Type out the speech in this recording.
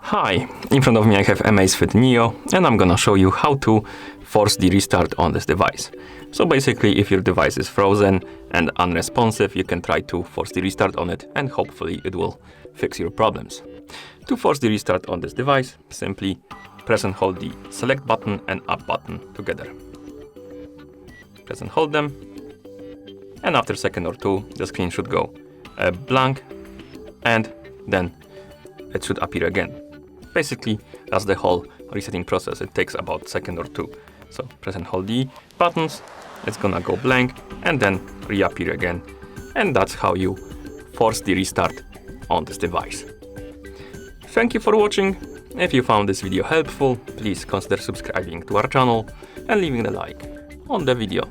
Hi, in front of me I have AMAZFIT Neo, and I'm gonna show you how to force the restart on this device. So basically, if your device is frozen and unresponsive, you can try to force the restart on it, and hopefully it will fix your problems. To force the restart on this device, simply press and hold the select button and up button together. Press and hold them, and after a second or two, the screen should go blank, and then it should appear again. Basically, that's the whole resetting process. It takes about a second or two. So press and hold the buttons, it's gonna go blank and then reappear again. And that's how you force the restart on this device. Thank you for watching. If you found this video helpful, please consider subscribing to our channel and leaving a like on the video.